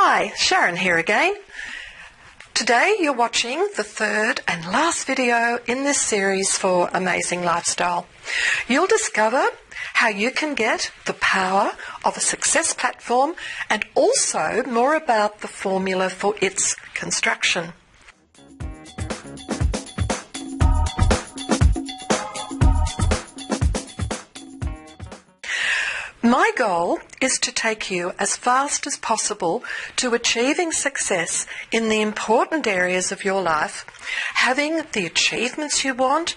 Hi, Sharon here again. Today you're watching the third and last video in this series for Amazing Lifestyle. You'll discover how you can get the power of a success platform and also more about the formula for its construction. My goal is to take you as fast as possible to achieving success in the important areas of your life, having the achievements you want,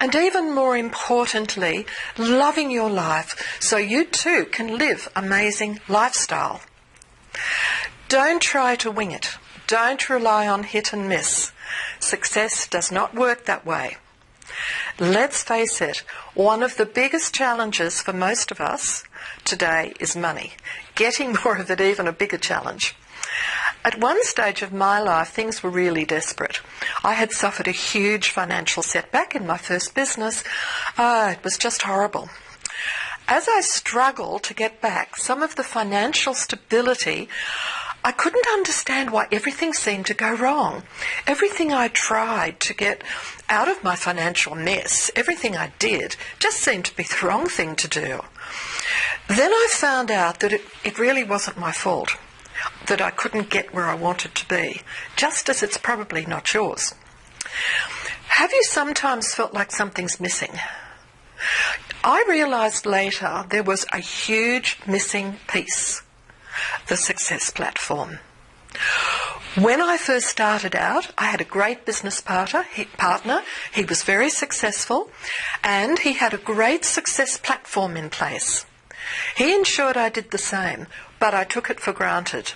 and even more importantly, loving your life so you too can live amazing lifestyle. Don't try to wing it. Don't rely on hit and miss. Success does not work that way. Let's face it, one of the biggest challenges for most of us today is money. Getting more of it even a bigger challenge. At one stage of my life, things were really desperate. I had suffered a huge financial setback in my first business. It was just horrible. As I struggled to get back some of the financial stability, I couldn't understand why everything seemed to go wrong. Everything I tried to get out of my financial mess, everything I did, just seemed to be the wrong thing to do. Then I found out that it really wasn't my fault, that I couldn't get where I wanted to be, just as it's probably not yours. Have you sometimes felt like something's missing? I realised later there was a huge missing piece. The success platform. When I first started out, I had a great business partner. He was very successful and he had a great success platform in place. He ensured I did the same, but I took it for granted.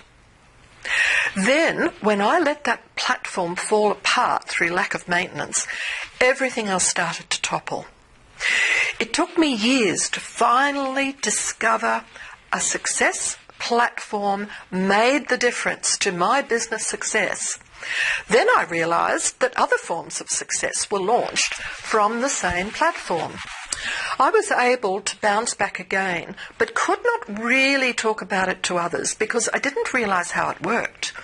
Then, when I let that platform fall apart through lack of maintenance, everything else started to topple. It took me years to finally discover a success platform made the difference to my business success. Then I realised that other forms of success were launched from the same platform. I was able to bounce back again, but could not really talk about it to others because I didn't realise how it worked.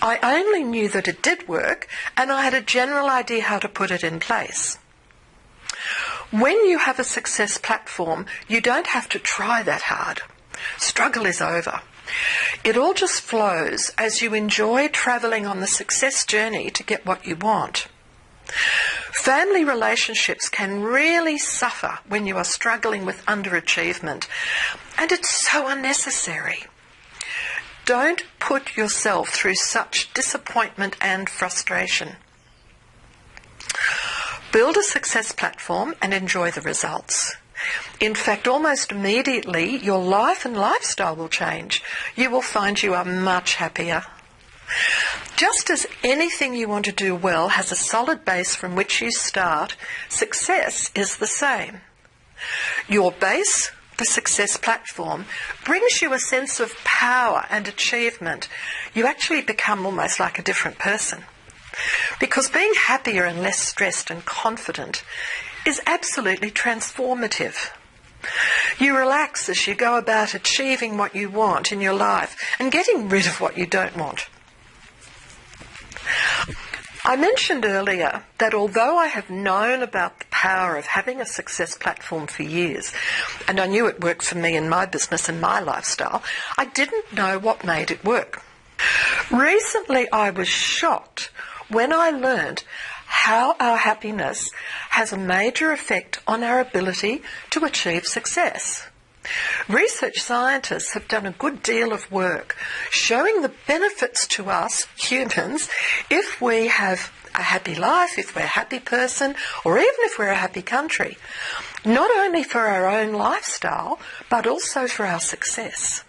I only knew that it did work, and I had a general idea how to put it in place. When you have a success platform, you don't have to try that hard. Struggle is over. It all just flows as you enjoy travelling on the success journey to get what you want. Family relationships can really suffer when you are struggling with underachievement, and it's so unnecessary. Don't put yourself through such disappointment and frustration. Build a success platform and enjoy the results. In fact, almost immediately, your life and lifestyle will change. You will find you are much happier. Just as anything you want to do well has a solid base from which you start, success is the same. Your base, the success platform, brings you a sense of power and achievement. You actually become almost like a different person. Because being happier and less stressed and confident is absolutely transformative. You relax as you go about achieving what you want in your life and getting rid of what you don't want. I mentioned earlier that although I have known about the power of having a success platform for years, and I knew it worked for me in my business and my lifestyle, I didn't know what made it work. Recently I was shocked when I learned how our happiness has a major effect on our ability to achieve success. Research scientists have done a good deal of work showing the benefits to us humans if we have a happy life, if we're a happy person, or even if we're a happy country, not only for our own lifestyle, but also for our success.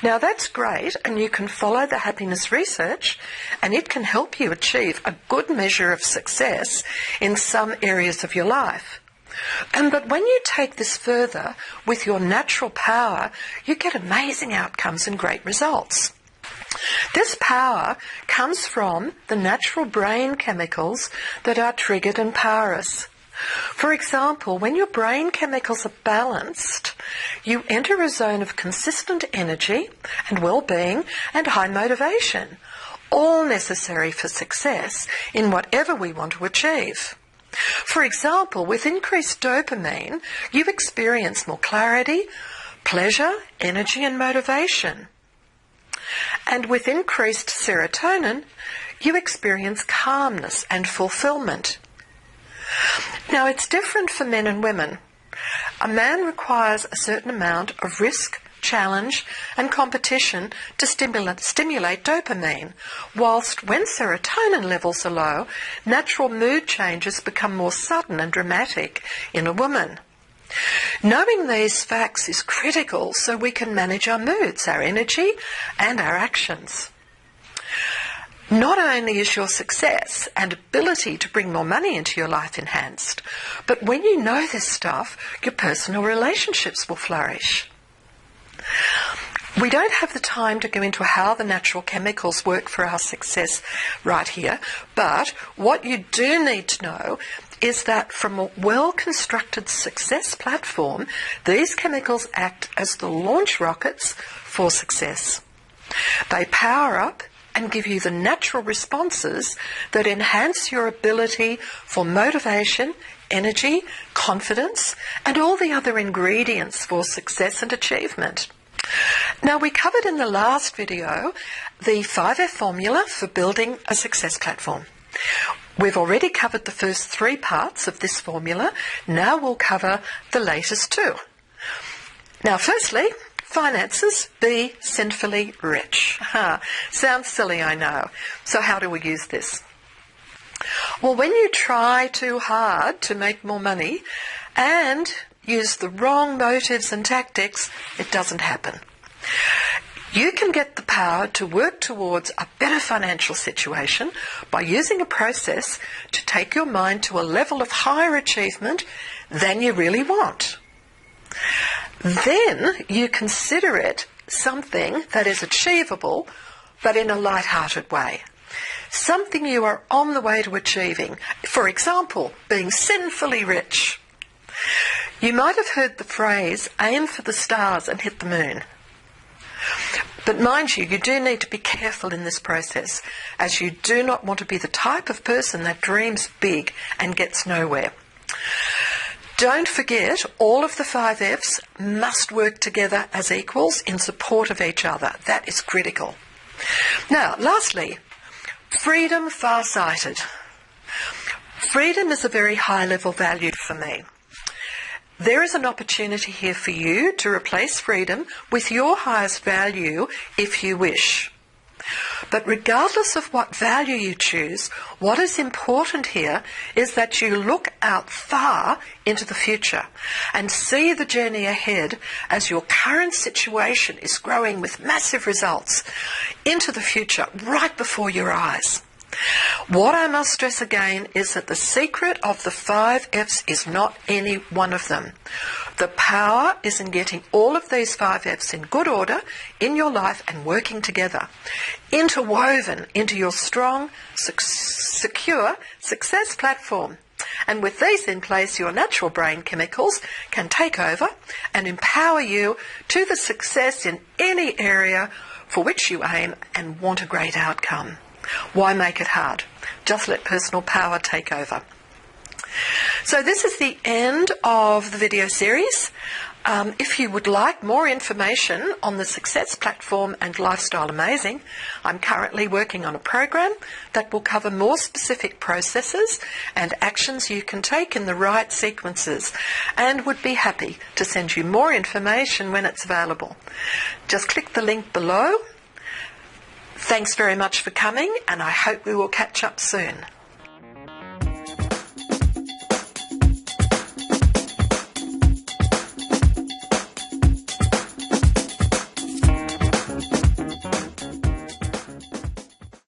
Now that's great, and you can follow the happiness research and it can help you achieve a good measure of success in some areas of your life. But when you take this further with your natural power, you get amazing outcomes and great results. This power comes from the natural brain chemicals that are triggered and power us. For example, when your brain chemicals are balanced, you enter a zone of consistent energy and well-being and high motivation, all necessary for success in whatever we want to achieve. For example, with increased dopamine, you experience more clarity, pleasure, energy and motivation. And with increased serotonin, you experience calmness and fulfillment. Now, it's different for men and women. A man requires a certain amount of risk, challenge and competition to stimulate dopamine, whilst when serotonin levels are low, natural mood changes become more sudden and dramatic in a woman. Knowing these facts is critical so we can manage our moods, our energy and our actions. Not only is your success and ability to bring more money into your life enhanced, but when you know this stuff, your personal relationships will flourish. We don't have the time to go into how the natural chemicals work for our success right here, but what you do need to know is that from a well-constructed success platform, these chemicals act as the launch rockets for success. They power up and give you the natural responses that enhance your ability for motivation, energy, confidence, and all the other ingredients for success and achievement. Now, we covered in the last video the 5F formula for building a success platform. We've already covered the first 3 parts of this formula. Now we'll cover the latest 2. Now, firstly, finances, be sinfully rich. Sounds silly, I know. So how do we use this? Well, when you try too hard to make more money and use the wrong motives and tactics, it doesn't happen. You can get the power to work towards a better financial situation by using a process to take your mind to a level of higher achievement than you really want. Then you consider it something that is achievable, but in a light-hearted way. Something you are on the way to achieving. For example, being sinfully rich. You might have heard the phrase, aim for the stars and hit the moon. But mind you, you do need to be careful in this process, as you do not want to be the type of person that dreams big and gets nowhere. Don't forget, all of the 5 Fs must work together as equals in support of each other. That is critical. Now, lastly, freedom far-sighted. Freedom is a very high-level value for me. There is an opportunity here for you to replace freedom with your highest value if you wish. But regardless of what value you choose, what is important here is that you look out far into the future and see the journey ahead as your current situation is growing with massive results into the future right before your eyes. What I must stress again is that the secret of the 5 Fs is not any one of them. The power is in getting all of these 5 Fs in good order in your life and working together, interwoven into your strong, secure success platform. And with these in place, your natural brain chemicals can take over and empower you to the success in any area for which you aim and want a great outcome. Why make it hard? Just let personal power take over. So this is the end of the video series. If you would like more information on the Success Platform and Lifestyle Amazing, I'm currently working on a program that will cover more specific processes and actions you can take in the right sequences, and would be happy to send you more information when it's available. Just click the link below. Thanks very much for coming, and I hope we will catch up soon.